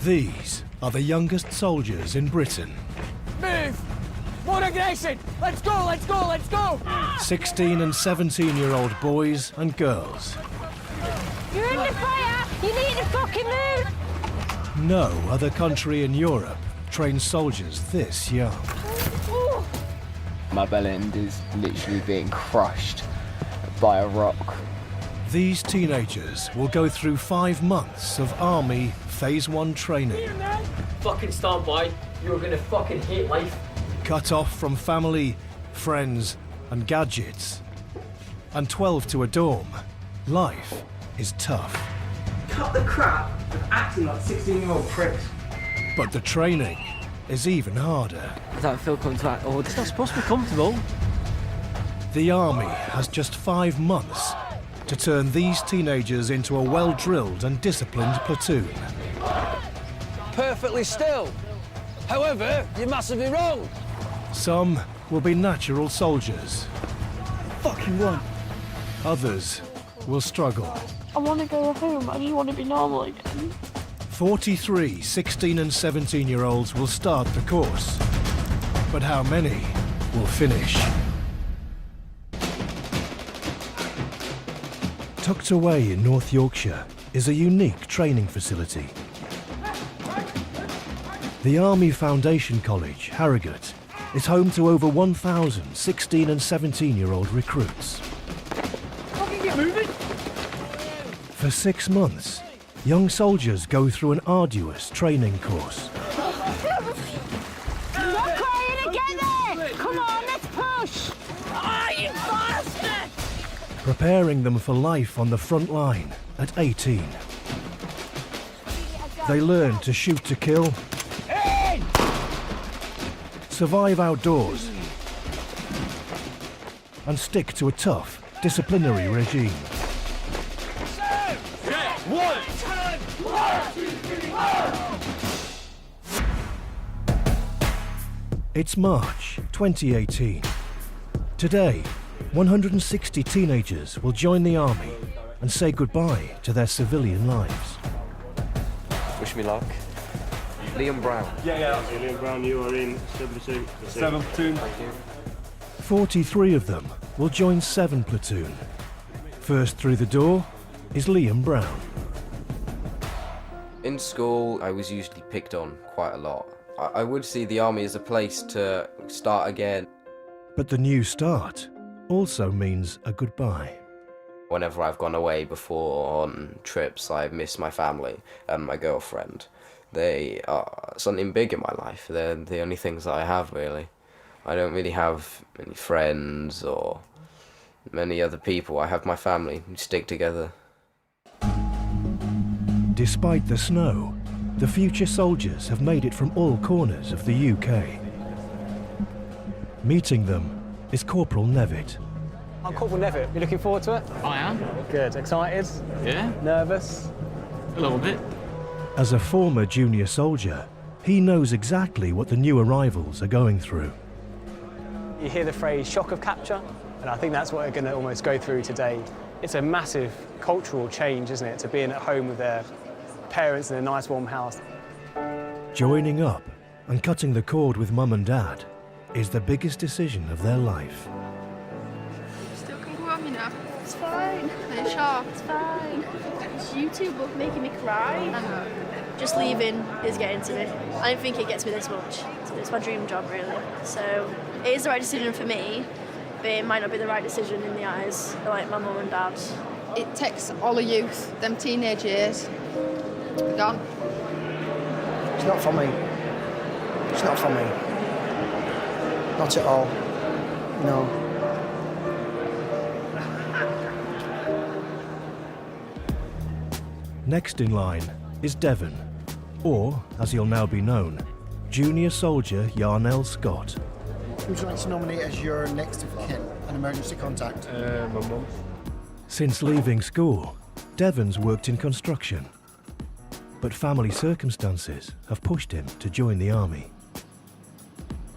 These are the youngest soldiers in Britain. Move! More aggression! Let's go, let's go, let's go! 16 and 17-year-old boys and girls. You're in the fire! You need to fucking move! No other country in Europe trains soldiers this young. My bell end is literally being crushed by a rock. These teenagers will go through 5 months of Army Phase 1 training. Fucking stand by, you're gonna fucking hate life. Cut off from family, friends and gadgets. And 12 to a dorm. Life is tough. Cut the crap of acting like 16-year-old pricks. But the training is even harder. I don't feel comfortable. Oh, it's not supposed to be comfortable. The Army has just 5 months to turn these teenagers into a well-drilled and disciplined platoon. Perfectly still. However, you're massively wrong. Some will be natural soldiers. Fucking won. Others will struggle. I want to go home. I just want to be normal again. 43 16 and 17-year-olds will start the course. But how many will finish? Tucked away in North Yorkshire is a unique training facility. The Army Foundation College, Harrogate, is home to over 1,000 16 and 17-year-old recruits. Fucking get moving! For 6 months, young soldiers go through an arduous training course. Stop crying and get there! Come on, let's push! Ah, you bastard! Preparing them for life on the front line at 18. They learn to shoot to kill, survive outdoors, and stick to a tough disciplinary regime. It's March 2018. Today, 160 teenagers will join the Army and say goodbye to their civilian lives. Wish me luck. Liam Brown. Yeah. Liam Brown, you are in 7 platoon. 7 platoon. Thank you. 43 of them will join 7 platoon. First through the door is Liam Brown. In school, I was usually picked on quite a lot. I would see the Army as a place to start again. But the new start also means a goodbye. Whenever I've gone away before on trips, I've missed my family and my girlfriend. They are something big in my life. They're the only things that I have, really. I don't really have many friends or many other people. I have my family who stick together. Despite the snow, the future soldiers have made it from all corners of the UK. Meeting them is Corporal Nevitt. I'm Corporal Nevitt. You looking forward to it? I am. Good. Excited? Yeah? Nervous? A little bit. As a former junior soldier, he knows exactly what the new arrivals are going through. You hear the phrase shock of capture, and I think that's what we're going to almost go through today. It's a massive cultural change, isn't it, to being at home with their parents in a nice warm house. Joining up and cutting the cord with mum and dad is the biggest decision of their life. Still can go home, you know. It's fine. Are you sure? It's fine. It's you two both making me cry. I know. Just leaving is getting to me. I don't think it gets me this much. It's my dream job, really. So it is the right decision for me, but it might not be the right decision in the eyes of like my mum and dad. It takes all the youth, them teenage years, they're gone. It's not for me. It's not for me. Not at all. No. Next in line is Devon, or, as he'll now be known, Junior Soldier Yarnell Scott. Who would you like to nominate as your next of kin, an emergency contact? My mum. Since leaving school, Devon's worked in construction. But family circumstances have pushed him to join the Army.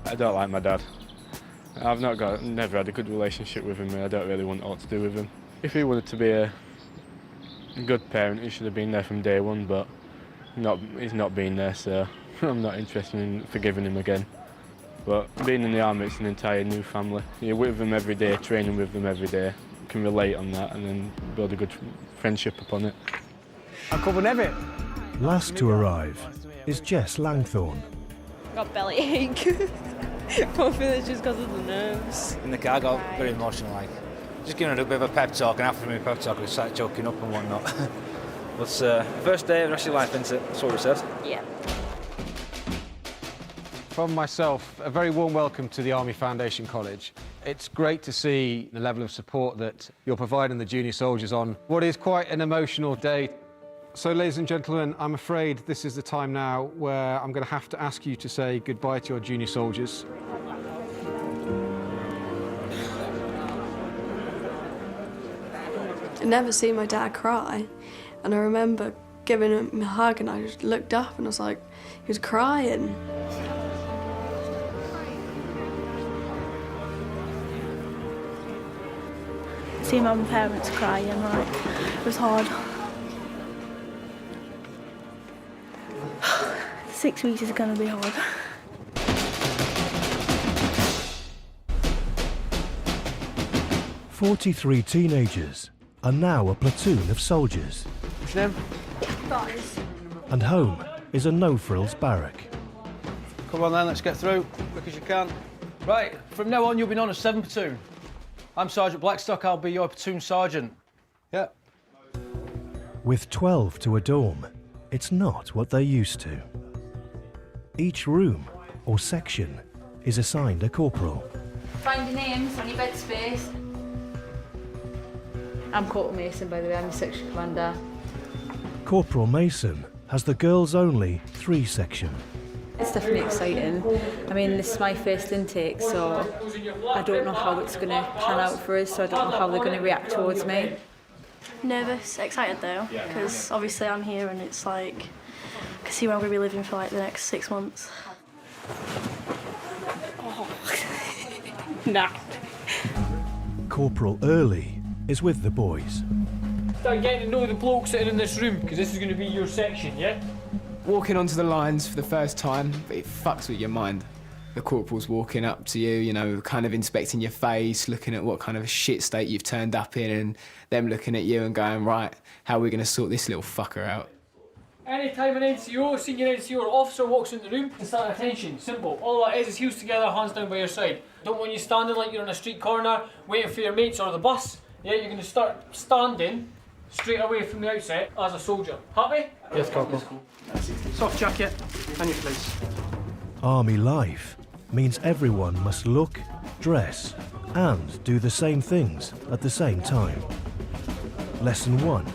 I don't like my dad. I've never had a good relationship with him, and I don't really want what to do with him. If he wanted to be a good parent, he should have been there from day one, but he's not been there, so I'm not interested in forgiving him again. But being in the army, it's an entire new family. You're with them every day, training with them every day. You can relate on that and then build a good friendship upon it. I'm Corporal Nevitt. Last to arrive is Jess Langthorne. Got belly ache. Hopefully it's just because of the nerves. In the car, I got very emotional, like. Just giving it a bit of a pep talk, and after my pep talk, we started joking up and whatnot. But first day of the rest of your life, isn't it? That's what we said. Yeah. From myself, a very warm welcome to the Army Foundation College. It's great to see the level of support that you're providing the junior soldiers on what is quite an emotional day. So, ladies and gentlemen, I'm afraid this is the time now where I'm going to have to ask you to say goodbye to your junior soldiers. I'd never seen my dad cry, and I remember giving him a hug, and I just looked up and I was like, he was crying. Seeing my parents crying, like, it was hard. 6 weeks is going to be hard. "43 teenagers are now a platoon of soldiers. What's your name? Guys. And home is a no-frills barrack. Come on then, let's get through, quick as you can. Right, from now on you'll be known as 7 Platoon. I'm Sergeant Blackstock, I'll be your platoon sergeant. Yeah. With 12 to a dorm, it's not what they used to. Each room or section is assigned a corporal. Find your names on your bed space. I'm Corporal Mason, by the way, I'm the section commander. Corporal Mason has the girls-only 3 section. It's definitely exciting. I mean, this is my first intake, so I don't know how it's going to pan out for us, so I don't know how they're going to react towards me. Nervous, excited though, because obviously I'm here and it's like, I can see where I'm going to be living for like the next 6 months. Oh. Nah. Corporal Early is with the boys. Start getting to know the bloke sitting in this room, because this is going to be your section, yeah? Walking onto the lines for the first time, it fucks with your mind. The corporal's walking up to you, you know, kind of inspecting your face, looking at what kind of a shit state you've turned up in, and them looking at you and going, right, how are we going to sort this little fucker out? Anytime an NCO, senior NCO or officer walks in the room, it's that attention, simple. All that is heels together, hands down by your side. Don't want you standing like you're on a street corner, waiting for your mates or the bus. Yeah, you're going to start standing straight away from the outset as a soldier. Happy? Yes, Corporal. Soft jacket, and your fleece. Army life means everyone must look, dress, and do the same things at the same time. Lesson 1,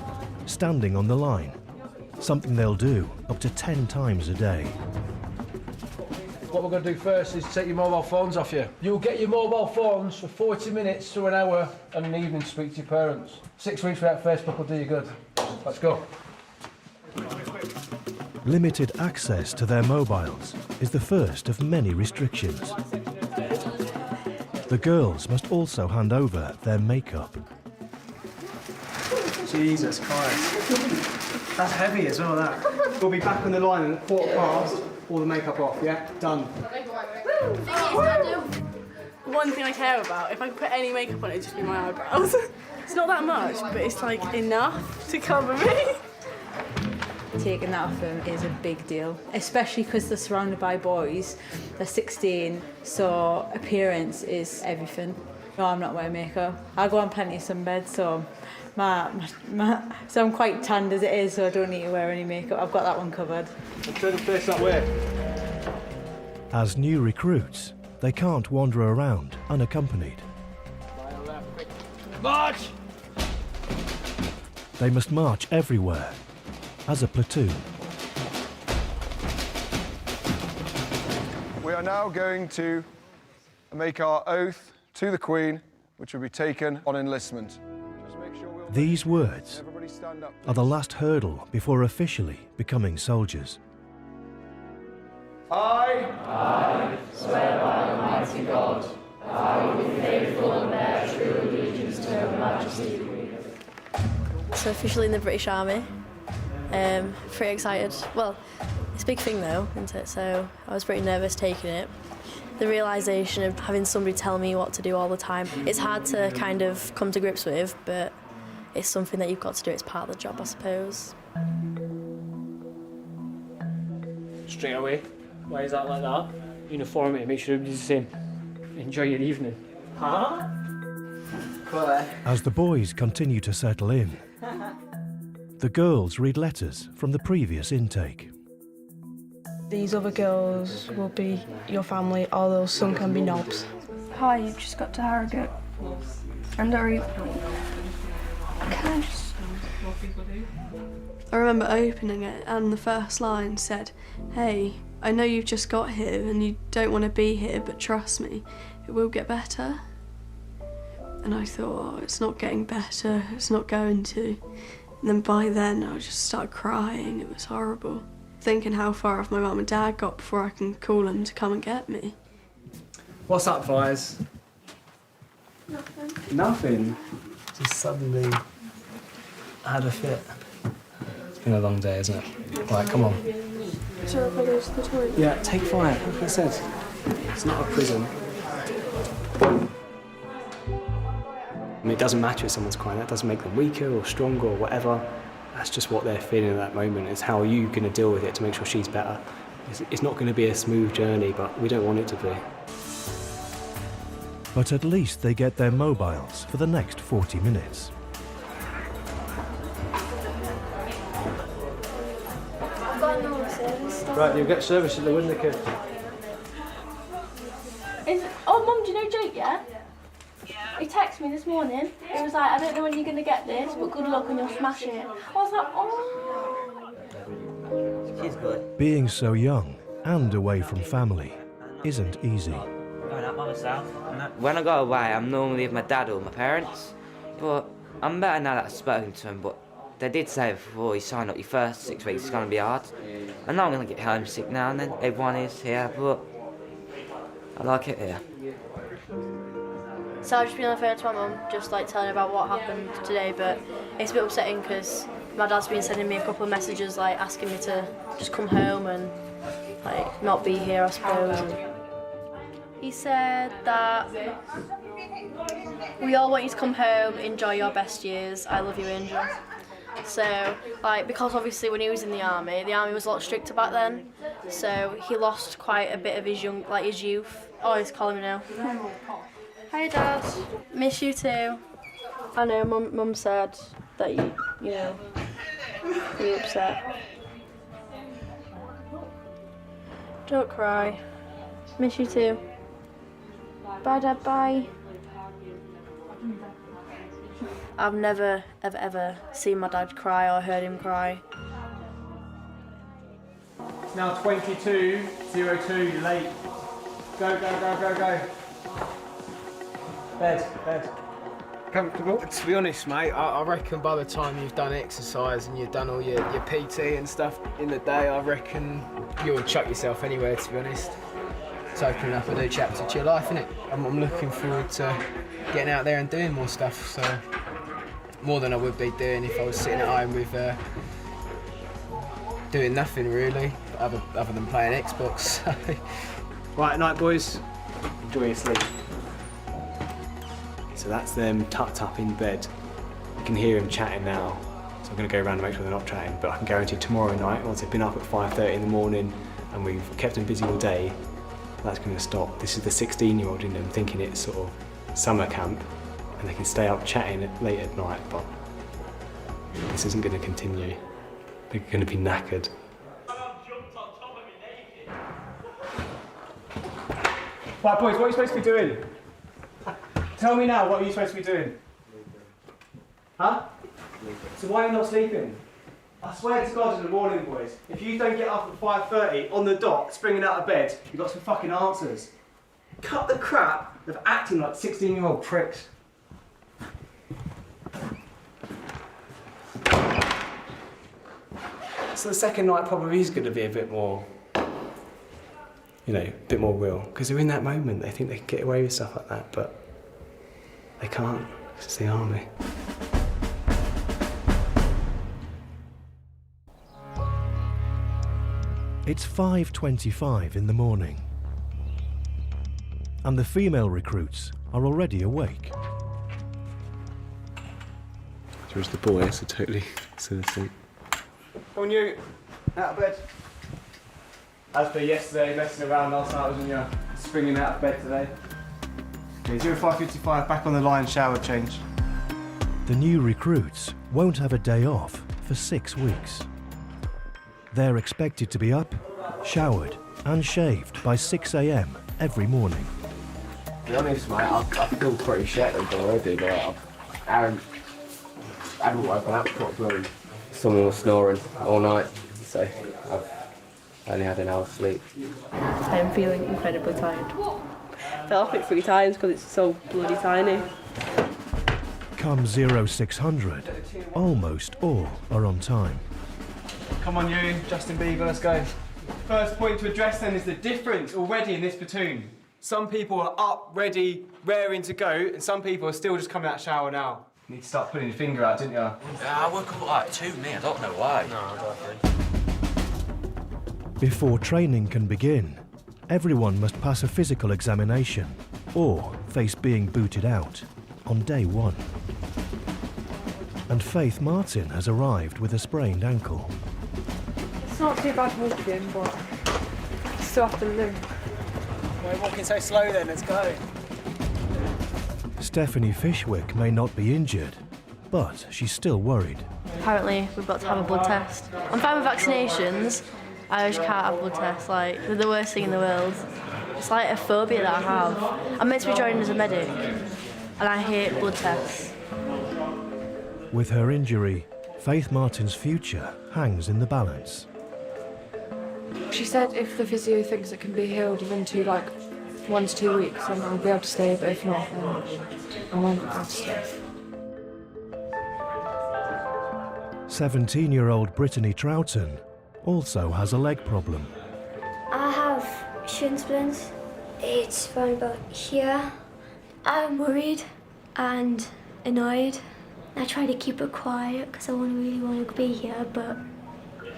standing on the line. Something they'll do up to 10 times a day. What we're going to do first is take your mobile phones off you. You'll get your mobile phones for 40 minutes to an hour and an evening to speak to your parents. 6 weeks without Facebook will do you good. Let's go. Limited access to their mobiles is the first of many restrictions. The girls must also hand over their makeup. Jesus Christ. That's heavy as well, that. We'll be back on the line at 4:15, all the makeup off, yeah? Done. One thing I care about, if I can put any makeup on, it'd just be my eyebrows. It's not that much, but it's like enough to cover me. Taking that off them is a big deal, especially because they're surrounded by boys. They're 16, so appearance is everything. No, I'm not wearing makeup. I go on plenty of sunbeds, so so I'm quite tanned as it is, so I don't need to wear any makeup. I've got that one covered. Turn the face that way. As new recruits, they can't wander around unaccompanied. March! They must march everywhere as a platoon. We are now going to make our oath to the Queen, which will be taken on enlistment. These words are the last hurdle before officially becoming soldiers. I swear by Almighty God that I will be faithful and bear true allegiance to Her Majesty. So officially in the British Army, Pretty excited. Well, it's a big thing though, isn't it? So I was pretty nervous taking it. The realisation of having somebody tell me what to do all the time, it's hard to kind of come to grips with, but it's something that you've got to do. It's part of the job, I suppose. Straight away. Why is that like that? Uniformity, make sure everybody's the same. Enjoy your evening. Huh? As the boys continue to settle in, the girls read letters from the previous intake. These other girls will be your family, although some can be knobs. Hi, you've just got to Harrogate. And I remember opening it and the first line said, "Hey, I know you've just got here and you don't want to be here, but trust me, it will get better." And I thought, oh, it's not getting better, it's not going to. And then by then I just started crying, it was horrible. Thinking how far off my mum and dad got before I can call them to come and get me. What's up, Vires? Nothing. Nothing? Just suddenly had a fit. It's been a long day, isn't it? Right, come on. Sorry if I go to the toilet. Yeah, take 5, like I said. It's not a prison. I mean, it doesn't matter if someone's crying, that doesn't make them weaker or stronger or whatever. That's just what they're feeling at that moment. It's how are you going to deal with it to make sure she's better. It's not going to be a smooth journey, but we don't want it to be. But at least they get their mobiles for the next 40 minutes. I've got no service. Right, you'll get service at the window, kid. Oh, Mum, do you know Jake, yeah? He texted me this morning. He was like, I don't know when you're going to get this, but good luck and you'll smash it. I was like, oh. She's good. Being so young and away from family isn't easy. Going out by myself. When I go away, I'm normally with my dad or my parents. But I'm better now that I've spoken to them. But they did say before you sign up your first 6 weeks, it's going to be hard. I know I'm going to get homesick now and then. Everyone is here, but I like it here. So I've just been on the phone to my mum, just like telling her about what happened today, but it's a bit upsetting because my dad's been sending me a couple of messages like asking me to just come home and like not be here, I suppose. He said that we all want you to come home, enjoy your best years. I love you, Angel. So, like, because obviously when he was in the army was a lot stricter back then. So he lost quite a bit of his his youth. Oh, he's calling me now. Hi, Dad. Miss you too. I know, Mum said that you know, you're upset. Don't cry. Miss you too. Bye, Dad, bye. I've never, ever seen my dad cry or heard him cry. It's now 22:02, you're late. Go. Bed. Comfortable? To be honest, mate, I reckon by the time you've done exercise and you've done all your PT and stuff in the day, I reckon you'll chuck yourself anywhere, to be honest. It's opening up a new chapter to your life, isn't it? I'm looking forward to getting out there and doing more stuff, so more than I would be doing if I was sitting at home with doing nothing really, other than playing Xbox. Right, night boys. Enjoy your sleep. So that's them tucked up in bed. You can hear them chatting now. So I'm going to go around and make sure they're not chatting, but I can guarantee tomorrow night, once they've been up at 5:30 in the morning and we've kept them busy all day, that's going to stop. This is the 16-year-old in them thinking it's sort of summer camp and they can stay up chatting late at night, but this isn't going to continue. They're going to be knackered. Right, boys, what are you supposed to be doing? Tell me now, what are you supposed to be doing? Huh? So why are you not sleeping? I swear to God in the morning, boys, if you don't get up at 5:30 on the dot, springing out of bed, you've got some fucking answers. Cut the crap of acting like 16-year-old pricks. So the second night probably is going to be a bit more, you know, a bit more real, because they're in that moment. They think they can get away with stuff like that, but they can't. It's the army. It's 5:25 in the morning, and the female recruits are already awake. There's the boys are totally still asleep. Come on, you. Out of bed. As per yesterday, messing around last night, wasn't you? Springing out of bed today. Okay, 0555, back on the line, shower change. The new recruits won't have a day off for 6 weeks. They're expected to be up, showered and shaved by 6 a.m. every morning. To be honest, mate, I feel pretty shattered already. Like, I haven't woken up properly. Someone was snoring all night, so I've only had an hour's sleep. I'm feeling incredibly tired. Fell off it 3 times because it's so bloody tiny. Come 0600, almost all are on time. Come on, you, Justin Bieber, let's go. First point to address then is the difference already in this platoon. Some people are up, ready, raring to go, and some people are still just coming out of the shower now. You need to start putting your finger out, didn't you? Yeah, I woke up like 2 me, I don't know why. No, I don't think. Before training can begin, everyone must pass a physical examination or face being booted out on day 1. And Faith Martin has arrived with a sprained ankle. It's not too bad walking, but I still have to limp. Why are you walking so slow then? Let's go. Stephanie Fishwick may not be injured, but she's still worried. Apparently, we've got to have a blood test. I'm fine with vaccinations. I just can't have blood tests. Like, they're the worst thing in the world. It's like a phobia that I have. I'm meant to be joining as a medic, and I hate blood tests. With her injury, Faith Martin's future hangs in the balance. She said if the physio thinks it can be healed within 1 to 2 weeks, then I'll be able to stay, but if not, then I won't be able to stay. 17-year-old Brittany Troughton also has a leg problem. I have shin splints. It's around about here. I'm worried and annoyed. I try to keep it quiet because I really want to be here, but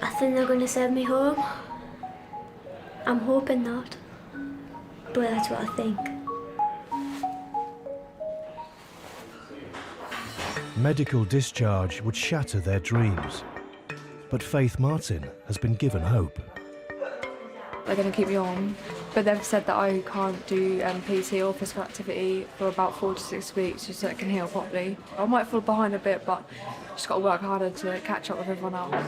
I think they're going to send me home. I'm hoping not, but that's what I think. Medical discharge would shatter their dreams, but Faith Martin has been given hope. They're going to keep me on, but they've said that I can't do PT or physical activity for about 4 to 6 weeks just so it can heal properly. I might fall behind a bit, but just got to work harder to catch up with everyone else.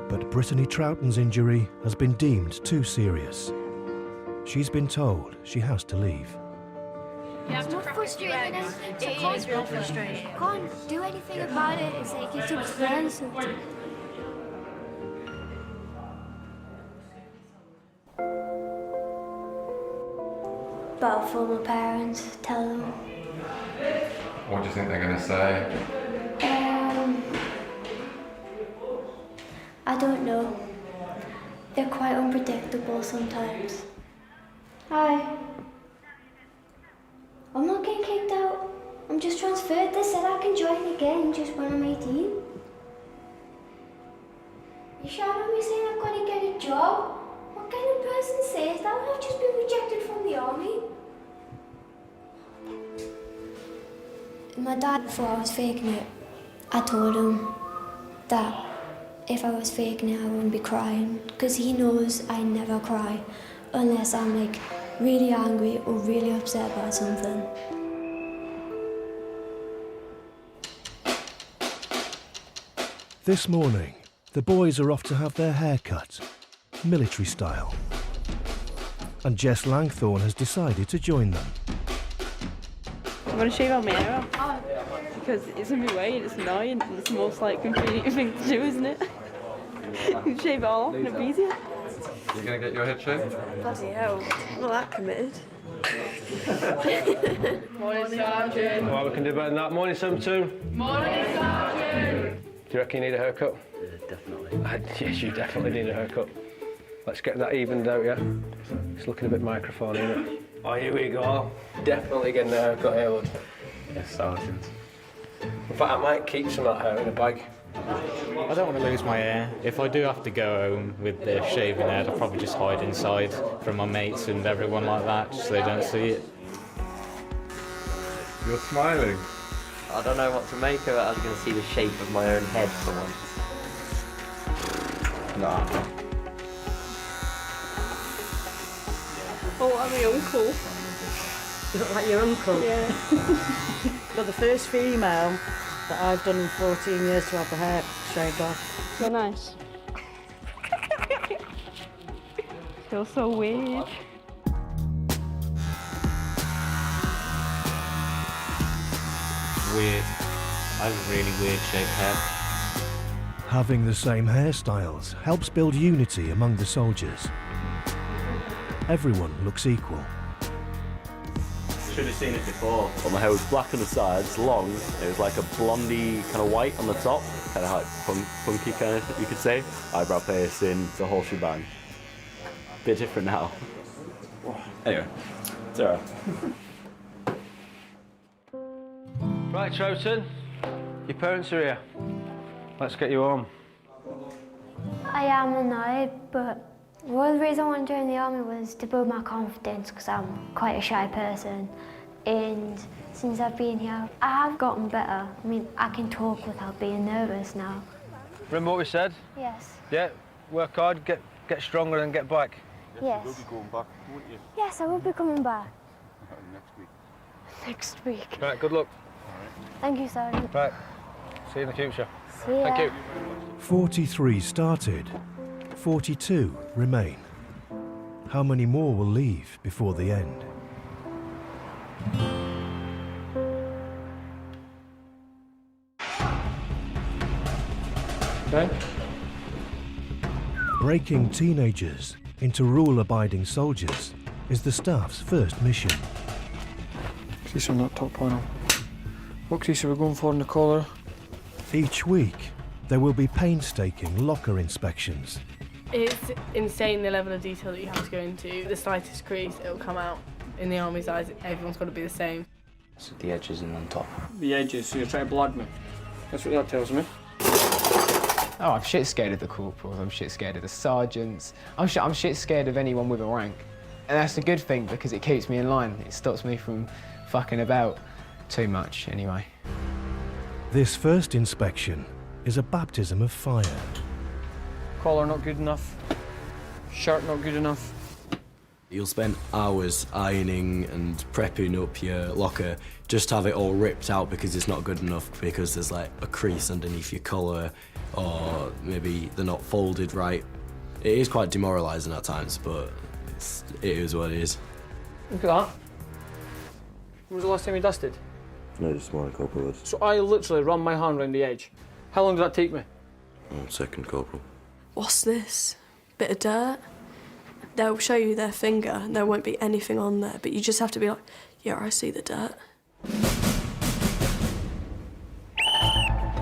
But Brittany Troughton's injury has been deemed too serious. She's been told she has to leave. It's not frustrating. It is real frustrating. I can't do anything about it. It's like it's too close. But I'll phone my parents, tell them. What do you think they're going to say? I don't know. They're quite unpredictable sometimes. Hi. I'm not getting kicked out. I'm just transferred. They said I can join again just when I'm 18. You shouting at me saying I've got to get a job? What kind of person says that? I've just been rejected from the army. My dad, before I was faking it, I told him that if I was faking it, I wouldn't be crying, because he knows I never cry unless I'm really angry or really upset about something. This morning, the boys are off to have their hair cut, military style. And Jess Langthorne has decided to join them. I'm going to shave out my hair off because it's in my way and it's annoying and it's the most convenient thing to do, isn't it? You can shave it all off and it'll be easier. You're going to get your head shaved? Bloody hell, I'm not that committed. Morning, Sergeant. Well, we can do better than that. Morning, 72. Morning, Sergeant. Do you reckon you need a haircut? Definitely. Yes, you definitely need a haircut. Let's get that evened out, yeah? It's looking a bit microphone, isn't it? Oh, here we go. Definitely getting a haircut here, lad. Yes, Sergeant. In fact, I might keep some of that hair in a bag. I don't want to lose my hair. If I do have to go home with the shaven head, I'll probably just hide inside from my mates and everyone like that, just so they don't see it. You're smiling. I don't know what to make of it. I was going to see the shape of my own head for once. Nah. Oh, I'm my uncle. You look like your uncle? Yeah. You're the first female that I've done in 14 years to have the hair shaved off. So nice. Feels so weird. Weird. I have a really weird shaped head. Having the same hairstyles helps build unity among the soldiers. Everyone looks equal. Should have seen it before. But my hair was black on the sides, long. It was like a blondie kind of white on the top, kind of like funky kind of, you could say. Eyebrow piercing, the whole shebang. Bit different now. Anyway, it's alright. Right, Troughton, your parents are here. Let's get you home. I am annoyed, but one of the reasons I wanted to join the army was to build my confidence because I'm quite a shy person. And since I've been here, I have gotten better. I mean, I can talk without being nervous now. Remember what we said? Yes. Yeah, work hard, get stronger and get back. Yes. You will be going back, won't you? Yes, I will be coming back. Next week. Next week. Right, good luck. Thank you, Sergeant. Right, see you in the future. See ya. Thank you. 43 started, 42 remain. How many more will leave before the end? Okay. Breaking teenagers into rule-abiding soldiers is the staff's first mission. This on that top panel. What crease are we going for in the collar? Each week, there will be painstaking locker inspections. It's insane the level of detail that you have to go into. The slightest crease, it'll come out. In the army's eyes, everyone's got to be the same. So the edges and on top. The edges, so you're trying to blood me. That's what that tells me. Oh, I'm shit scared of the corporals, I'm shit scared of the sergeants, I'm shit scared of anyone with a rank. And that's a good thing because it keeps me in line. It stops me from fucking about too much, anyway. This first inspection is a baptism of fire. Collar not good enough. Shirt not good enough. You'll spend hours ironing and prepping up your locker just to have it all ripped out because it's not good enough because there's like a crease underneath your collar or maybe they're not folded right. It is quite demoralising at times, but it is what it is. Look at that. When was the last time you dusted? No, just one corporal. So I literally run my hand around the edge. How long did that take me? Second corporal. What's this? Bit of dirt? They'll show you their finger and there won't be anything on there, but you just have to be like, yeah, I see the dirt.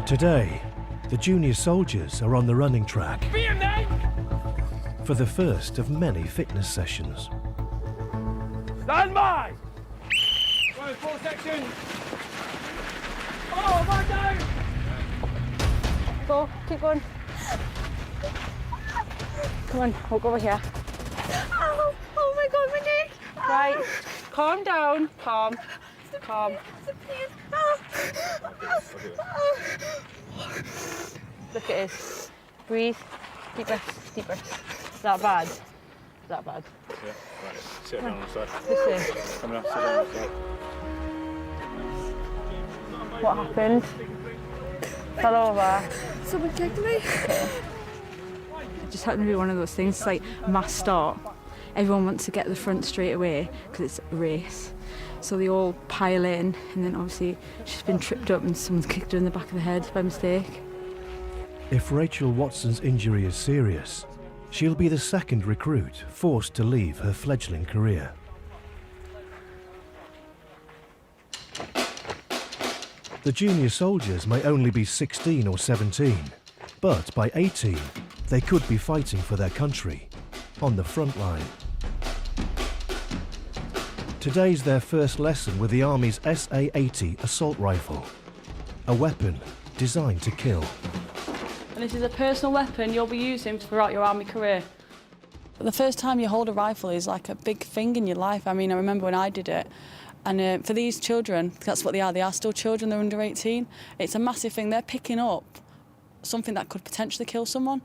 Today, the junior soldiers are on the running track for the first of many fitness sessions. Stand by! Going 4 sections. Oh, man down! Go, keep going. Come on, walk over here. Oh my god, my neck! Right, calm down, calm. Look at this. Breathe. Deep breaths, deep breaths. Is that bad? Is that bad? Yeah, right. Sit down on the side. This way. Coming up, sit down on the side. What happened? Fell over. Someone kicked me. It just happened to be one of those things, like mass start. Everyone wants to get to the front straight away because it's a race. So they all pile in, and then obviously she's been tripped up and someone's kicked her in the back of the head by mistake. If Rachel Watson's injury is serious, she'll be the second recruit forced to leave her fledgling career. The junior soldiers may only be 16 or 17, but by 18, they could be fighting for their country, on the front line. Today's their first lesson with the Army's SA-80 assault rifle, a weapon designed to kill. and this is a personal weapon you'll be using throughout your army career. The first time you hold a rifle is like a big thing in your life. I mean, I remember when I did it, and for these children, that's what they are still children, they're under 18. It's a massive thing. They're picking up something that could potentially kill someone.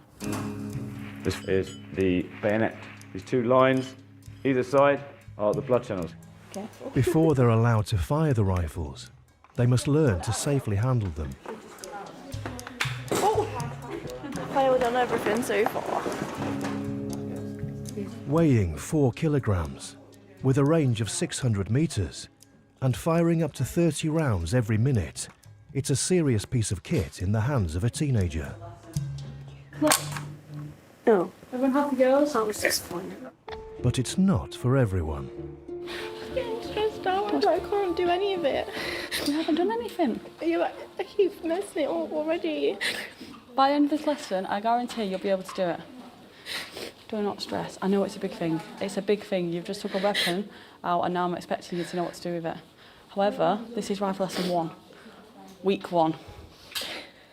This is the bayonet. These two lines either side are the blood channels. Before they're allowed to fire the rifles, they must learn to safely handle them. Failed on everything so far. Weighing 4 kilograms, with a range of 600 meters, and firing up to 30 rounds every minute, it's a serious piece of kit in the hands of a teenager. No. Everyone happy, girls? That was just fun. But it's not for everyone. I'm getting stressed out. I can't do any of it. You haven't done anything. I keep messing it up already. By the end of this lesson, I guarantee you'll be able to do it. Do not stress. I know it's a big thing. It's a big thing. You've just took a weapon out and now I'm expecting you to know what to do with it. However, this is rifle lesson 1. Week 1.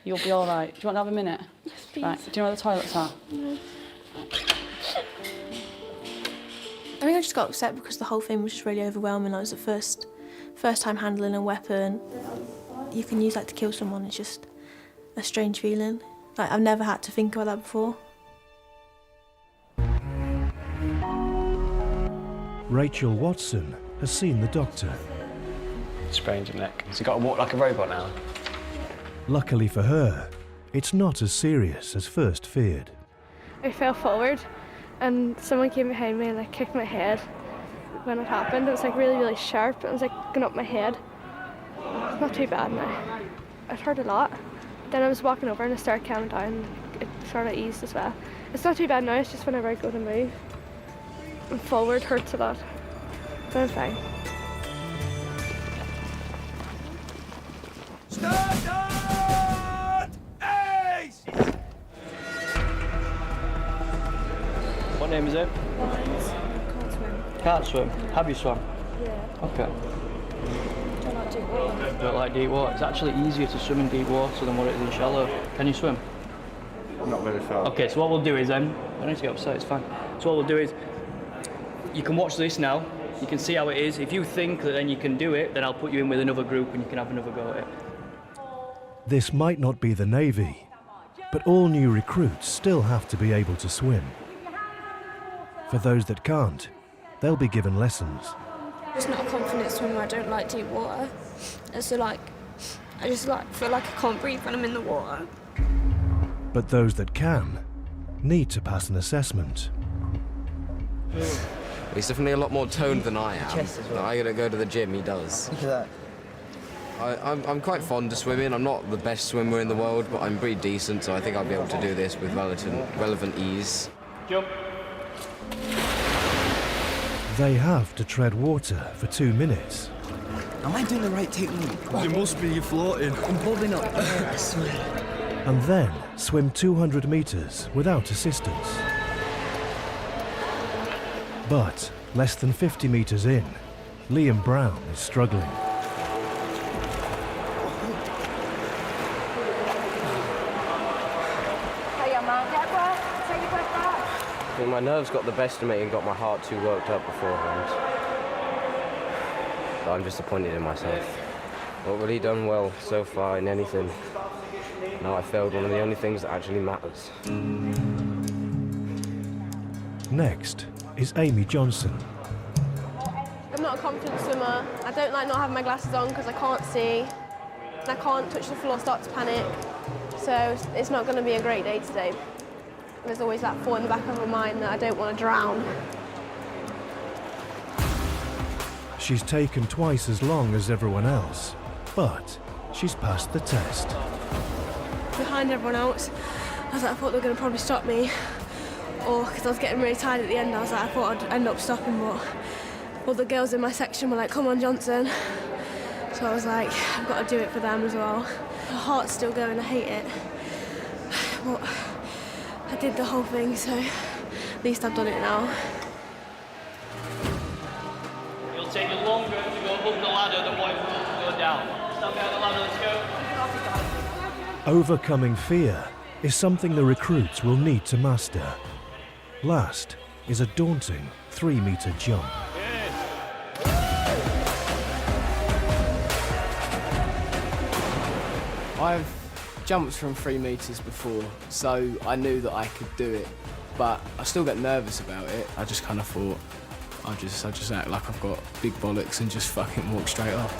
You'll be all right. Do you want to have a minute? Yes, please. Right. Do you know where the toilets are? No. I think I just got upset because the whole thing was just really overwhelming. I was the first time handling a weapon you can use like to kill someone. It's just a strange feeling. Like I've never had to think about that before. Rachel Watson has seen the doctor. Sprained your neck. So you've got to walk like a robot now. Luckily for her, it's not as serious as first feared. I fell forward and someone came behind me and like kicked my head when it happened. It was like really, really sharp. It was like going up my head. It's not too bad now. It hurt a lot. Then I was walking over and I started calming down and it sort of eased as well. It's not too bad now, it's just whenever I go to move. And forward hurts a lot. But I'm fine. What name is it? Can't swim. Can't swim. Have you swum? Yeah. Okay. Don't like deep water. Don't like deep water. It's actually easier to swim in deep water than what it is in shallow. Can you swim? Not very far. Okay, so what we'll do is then, I don't need to get upset, it's fine. So what we'll do is, you can watch this now, you can see how it is. If you think that then you can do it, then I'll put you in with another group and you can have another go at it. This might not be the Navy, but all new recruits still have to be able to swim. For those that can't, they'll be given lessons. I'm just not a confident swimmer. I don't like deep water. And so I just feel like I can't breathe when I'm in the water. But those that can need to pass an assessment. He's definitely a lot more toned than I am. I gotta go to the gym, he does. Look at that. I'm quite fond of swimming. I'm not the best swimmer in the world, but I'm pretty decent, so I think I'll be able to do this with relevant ease. Jump. They have to tread water for 2 minutes. Am I doing the right technique? You must be, you're floating. I'm bobbing up there, I swear. And then swim 200 metres without assistance. But less than 50 metres in, Liam Brown is struggling. I think my nerves got the best of me and got my heart too worked up beforehand. But I'm disappointed in myself. Not really done well so far in anything. Now I failed one of the only things that actually matters. Next is Amy Johnson. I'm not a confident swimmer. I don't like not having my glasses on because I can't see. And I can't touch the floor, start to panic. So it's not going to be a great day today. There's always that thought in the back of my mind that I don't want to drown. She's taken twice as long as everyone else, but she's passed the test. Behind everyone else, I thought they were going to probably stop me. Or because I was getting really tired at the end, I thought I'd end up stopping, but all the girls in my section were like, "Come on, Johnson." So I was like, I've got to do it for them as well. My heart's still going, I hate it. But I did the whole thing, so at least I've done it now. It'll take you longer to go up the ladder than what it will to go down. Stand behind the ladder, let's go. Overcoming fear is something the recruits will need to master. Last is a daunting 3-metre jump. I've jumped from 3 metres before, so I knew that I could do it, but I still get nervous about it. I just kind of thought, I just act like I've got big bollocks and just fucking walk straight up.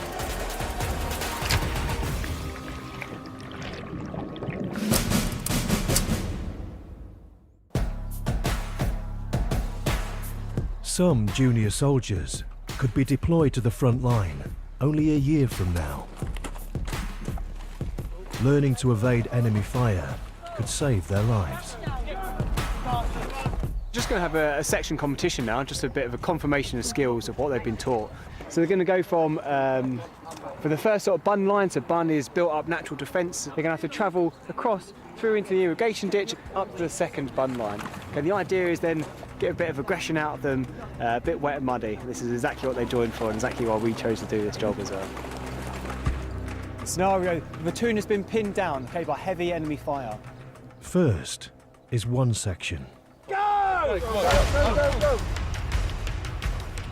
Some junior soldiers could be deployed to the front line only a year from now. Learning to evade enemy fire could save their lives. Just going to have a section competition now, just a bit of a confirmation of skills of what they've been taught. So they're going to go from, for the first sort of bun line, so bun is built up natural defence. They're going to have to travel across through into the irrigation ditch up to the second bun line. Okay, the idea is then get a bit of aggression out of them, a bit wet and muddy. This is exactly what they joined for and exactly why we chose to do this job as well. Scenario, the platoon has been pinned down, okay, by heavy enemy fire. First is one section. Go! Go!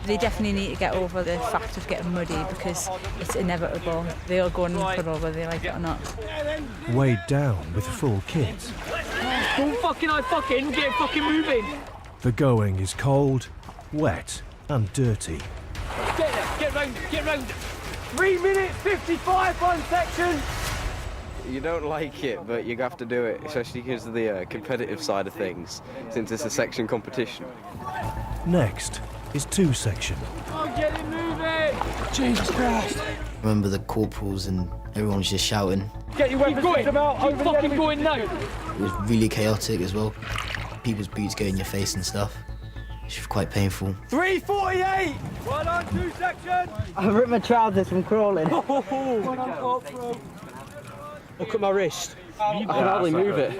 They definitely need to get over the fact of getting muddy because it's inevitable. They all go in puddle whether they like it or not. Weighed down with full kit. Don't fucking get fucking moving. The going is cold, wet and dirty. Get round. 3 minutes 55 one section. You don't like it, but you have to do it, especially because of the competitive side of things, since it's a section competition. Next is 2 section. Oh, get it moving! Jesus Christ! Remember the corporals and everyone was just shouting. Get your weapons out! Keep fucking going now! It was really chaotic as well. People's boots go in your face and stuff. It's quite painful. 348! Well on, 2 sections! I ripped my trousers from crawling. Look at my wrist. I can hardly move it.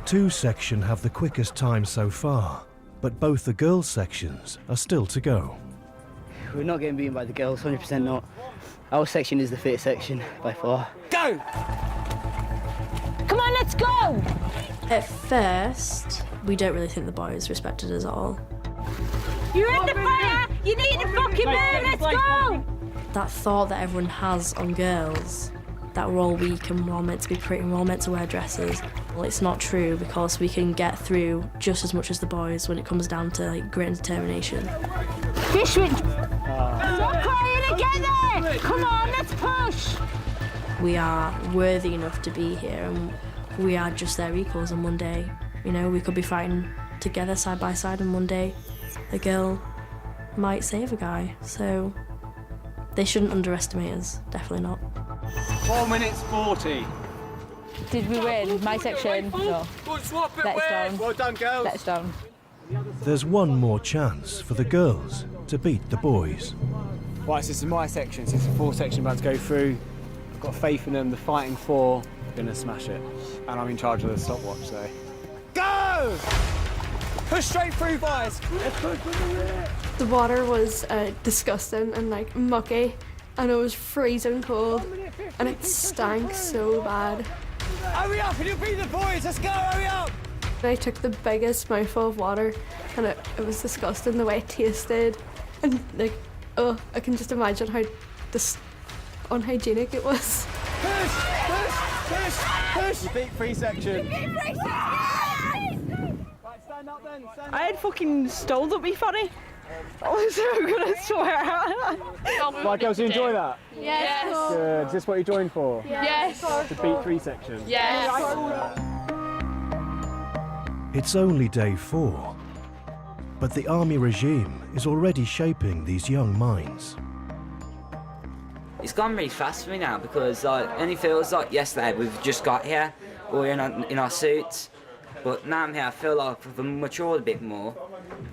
2 section have the quickest time so far, but both the girls' sections are still to go. We're not getting beaten by the girls, 100% not. Our section is the fittest section, by far. Go! Come on, let's go! At first, we don't really think the boys respected us at all. You're in the fire! You need to fucking move, let's go! That thought that everyone has on girls, that we're all weak and we're all meant to be pretty and we're all meant to wear dresses. Well, it's not true because we can get through just as much as the boys when it comes down to like, grit and determination. Stop crying and get there! Come on, let's push! We are worthy enough to be here and we are just their equals, and one day, you know, we could be fighting together side by side and one day a girl might save a guy, so they shouldn't underestimate us, definitely not. 4 minutes 40. Did we win? My section? No. Let us down. Well done, girls. Let us down. There's one more chance for the girls to beat the boys. Right, so this is my section. So it's a 4 section about to go through. I've got faith in them. The fighting 4 are going to smash it. And I'm in charge of the stopwatch, so. Go! Push straight through, guys. The water was disgusting and like mucky, and it was freezing cold, and it stank so bad. Hurry up and you'll beat the boys, let's go, hurry up! I took the biggest mouthful of water, and it was disgusting the way it tasted, and like, oh, I can just imagine how unhygienic it was. Push! You beat 3 section. I had fucking stole up me funny. I was so gonna swear. Right, girls, you enjoy that? Yes. Good. Is this what you joined for? Yes. To beat 3 sections? Yes. It's only day 4, but the army regime is already shaping these young minds. It's gone really fast for me now because it only feels like yesterday we've just got here, we're in our suits, but now I'm here I feel like I've matured a bit more.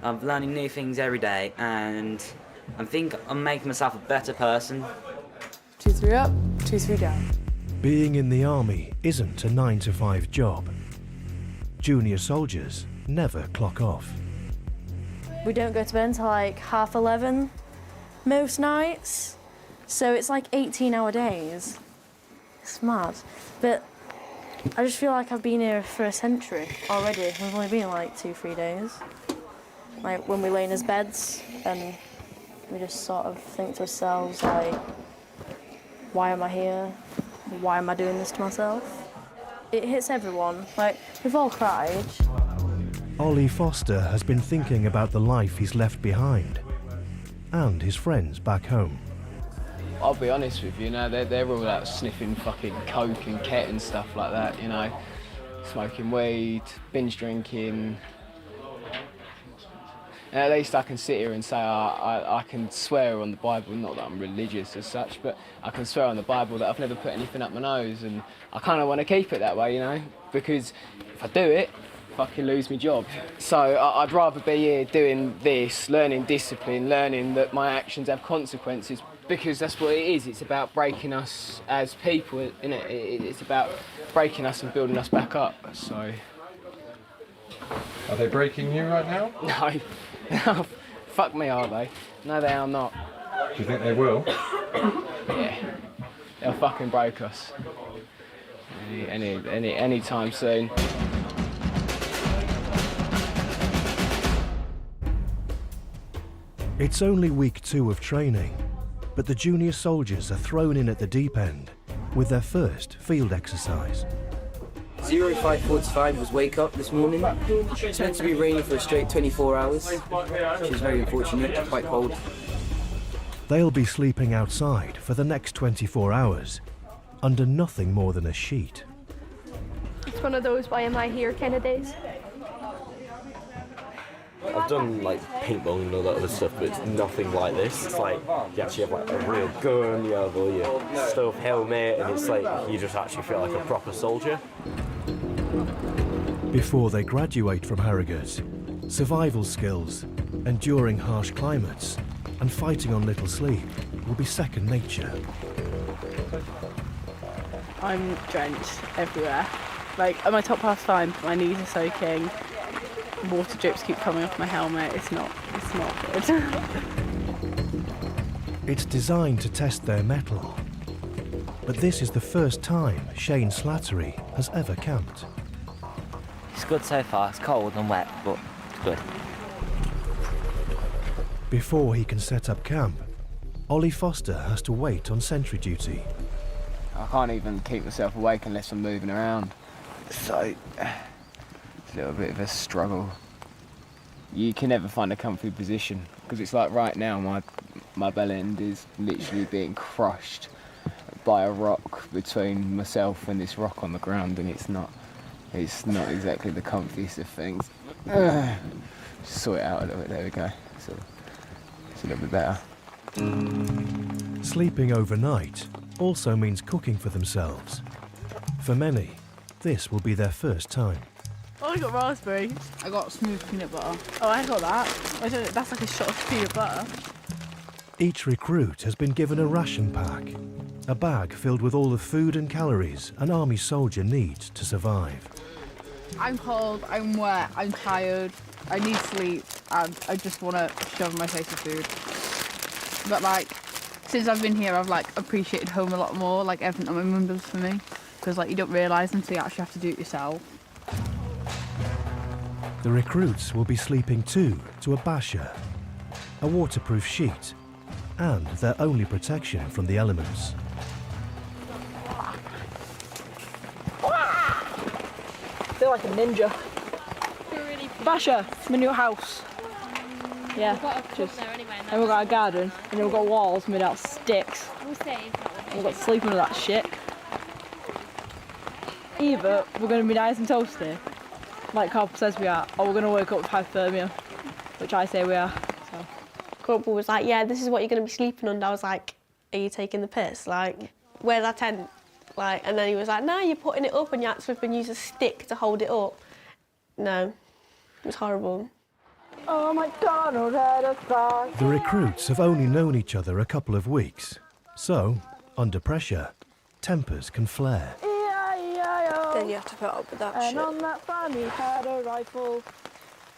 I'm learning new things every day and I think I'm making myself a better person. 2, 3 up, 2, 3 down. Being in the army isn't a 9-to-5 job. Junior soldiers never clock off. We don't go to bed until like 11:30 most nights, so it's like 18-hour days. It's mad. But I just feel like I've been here for a century already. We've only been like 2-3 days. Like when we lay in his beds and we just sort of think to ourselves like, why am I here? Why am I doing this to myself? It hits everyone. Like, we've all cried. Ollie Foster has been thinking about the life he's left behind and his friends back home. I'll be honest with you, they're all out sniffing fucking coke and ket and stuff like that, smoking weed, binge drinking. And at least I can sit here and say I can swear on the Bible, not that I'm religious as such, but I can swear on the Bible that I've never put anything up my nose, and I kind of want to keep it that way, because if I do it, I fucking lose my job. So I'd rather be here doing this, learning discipline, learning that my actions have consequences, because that's what it is. It's about breaking us as people, innit? It's about breaking us and building us back up, so... Are they breaking you right now? No. Fuck me, are they? No, they are not. Do you think they will? Yeah. They'll fucking break us. Any time soon. It's only week 2 of training, but the junior soldiers are thrown in at the deep end with their first field exercise. 05:45 was wake up this morning. It's meant to be raining for a straight 24 hours, which is very unfortunate, quite cold. They'll be sleeping outside for the next 24 hours, under nothing more than a sheet. It's one of those why am I here kind of days. I've done like paintball and all that other stuff, but it's nothing like this. It's like you actually have like a real gun, you have all your stuff, helmet, and it's like you just actually feel like a proper soldier. Before they graduate from Harrogate, survival skills, enduring harsh climates, and fighting on little sleep will be second nature. I'm drenched everywhere. Like, at my top half's fine, but my knees are soaking. Water drips keep coming off my helmet. It's not good. It's designed to test their mettle. But this is the first time Shane Slattery has ever camped. It's good so far. It's cold and wet, but it's good. Before he can set up camp, Ollie Foster has to wait on sentry duty. I can't even keep myself awake unless I'm moving around. So, it's a little bit of a struggle. You can never find a comfy position, because it's like right now my bell end is literally being crushed by a rock between myself and this rock on the ground, and it's not exactly the comfiest of things. Just sort it out a little bit, there we go. So it's a little bit better. Sleeping overnight also means cooking for themselves. For many, this will be their first time. Oh, I got raspberry. I got smooth peanut butter. Oh, I got that. That's like a shot of peanut butter. Each recruit has been given a ration pack, a bag filled with all the food and calories an army soldier needs to survive. I'm cold, I'm wet, I'm tired, I need sleep, and I just want to shove my face of food. But like, since I've been here, I've like appreciated home a lot more, like everything that my mum does for me, because like you don't realise until you actually have to do it yourself. The recruits will be sleeping to a basher, a waterproof sheet, and their only protection from the elements. I feel like a ninja. Basher, my new house. Yeah, and we've got a garden, and then we've got walls made out of sticks. And we've got to sleep under that shit. Either we're going to be nice and toasty, like Corporal says we are, or we're going to wake up with hypothermia, which I say we are. So. Corporal was like, yeah, this is what you're going to be sleeping under. I was like, are you taking the piss? Like, where's our tent? Like, and then he was like, no, you're putting it up and you actually have been using a stick to hold it up. No, it was horrible. Oh my God, The recruits have only known each other a couple of weeks, so, under pressure, tempers can flare. Then you have to put up with that and shit. On that farm he had a rifle.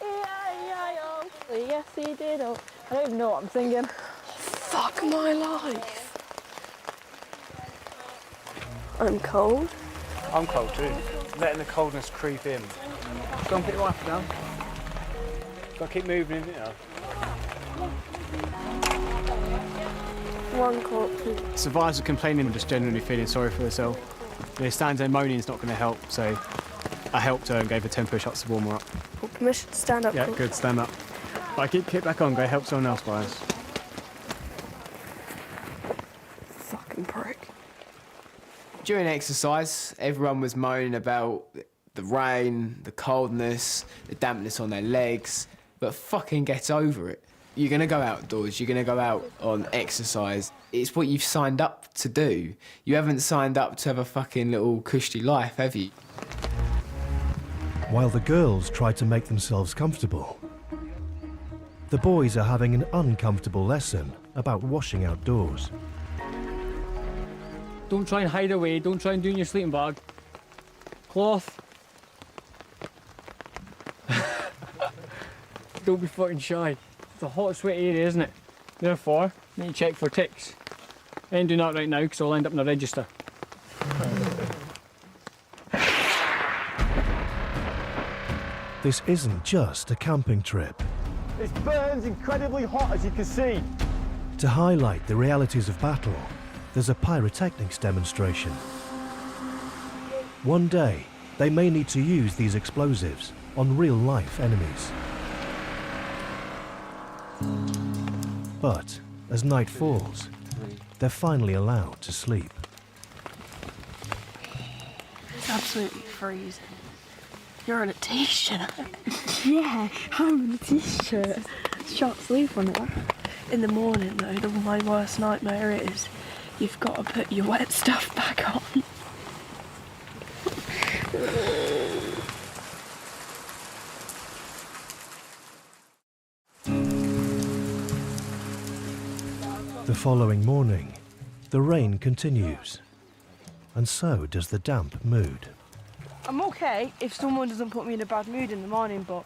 E-I-E-I-O. Yes, he did. Oh, I don't even know what I'm singing. Fuck my life. I'm cold. I'm cold too. Letting the coldness creep in. Go and put your rifle down. Got to keep moving, you know. One corpse. Survivors are complaining and just generally feeling sorry for herself. The standing there moaning is not going to help, so I helped her and gave her 10 push-ups to warm her up. Permission to stand up. Yeah, good, stand up. Right, keep back on, go help someone else, guys. Fucking prick. During exercise, everyone was moaning about the rain, the coldness, the dampness on their legs, but fucking get over it. You're going to go outdoors, you're going to go out on exercise. It's what you've signed up to do. You haven't signed up to have a fucking little cushy life, have you? While the girls try to make themselves comfortable, the boys are having an uncomfortable lesson about washing outdoors. Don't try and hide away, don't try and do in your sleeping bag. Cloth. Don't be fucking shy. It's a hot, sweaty area, isn't it? Therefore, you need to check for ticks. I ain't doing that right now because I'll end up in a register. This isn't just a camping trip. This burns incredibly hot, as you can see. To highlight the realities of battle, there's a pyrotechnics demonstration. One day, they may need to use these explosives on real-life enemies. But as night falls, they're finally allowed to sleep. It's absolutely freezing. You're in a t-shirt. Yeah, I'm in a t-shirt. Short sleeve on it. In the morning though, my worst nightmare is you've got to put your wet stuff back on. The following morning, the rain continues, and so does the damp mood. I'm okay if someone doesn't put me in a bad mood in the morning, but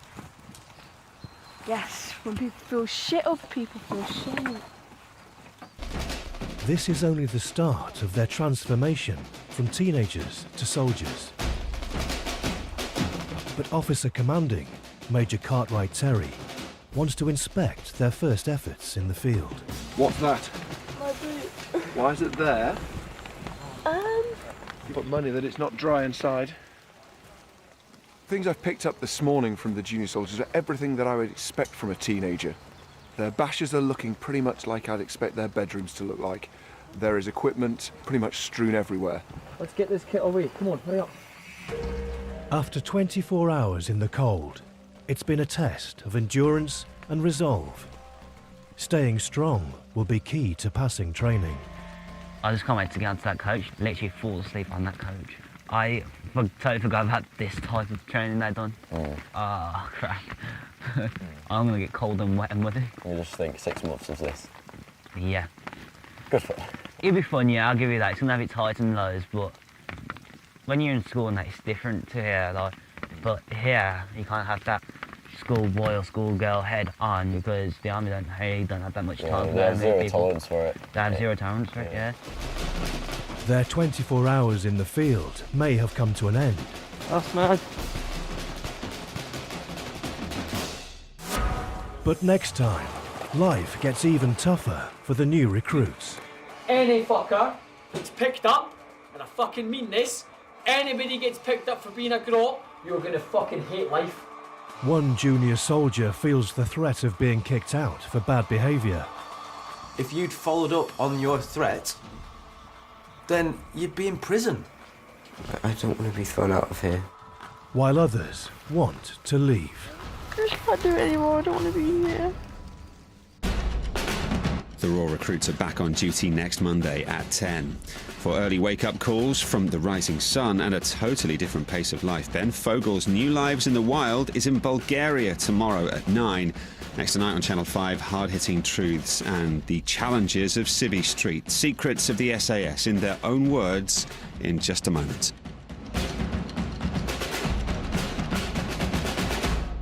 yes, when people feel shit, other people feel shit. This is only the start of their transformation from teenagers to soldiers. But Officer Commanding, Major Cartwright Terry, wants to inspect their first efforts in the field. What's that? My boot. Why is it there? You put money that it's not dry inside. Things I've picked up this morning from the junior soldiers are everything that I would expect from a teenager. Their bashes are looking pretty much like I'd expect their bedrooms to look like. There is equipment pretty much strewn everywhere. Let's get this kit away. Come on, hurry up. After 24 hours in the cold, it's been a test of endurance and resolve. Staying strong will be key to passing training. I just can't wait to get onto that coach, literally fall asleep on that coach. I totally forgot about this type of training they've done. Oh, crap. I'm going to get cold and wet and muddy. You just think 6 months of this? Yeah. Good for you. It'll be fun, yeah, I'll give you that. It's going to have its highs and lows, but when you're in school and that, it's different to here. Like, but here, you kind of have that schoolboy or schoolgirl head on because the army don't have that much time. They have zero tolerance for it. They have zero tolerance for it, yeah. Their 24 hours in the field may have come to an end. That's mad. But next time, life gets even tougher for the new recruits. Any fucker gets picked up, and I fucking mean this, anybody gets picked up for being a grot, you're gonna fucking hate life. One junior soldier feels the threat of being kicked out for bad behaviour. If you'd followed up on your threat, then you'd be in prison. I don't want to be thrown out of here. While others want to leave. I just can't do it anymore, I don't want to be here. The Raw recruits are back on duty next Monday at 10. For early wake-up calls from the rising sun and a totally different pace of life, Ben Fogel's New Lives in the Wild is in Bulgaria tomorrow at 9. Next tonight on Channel 5, hard-hitting truths and the challenges of Civvy Street. Secrets of the SAS in their own words in just a moment.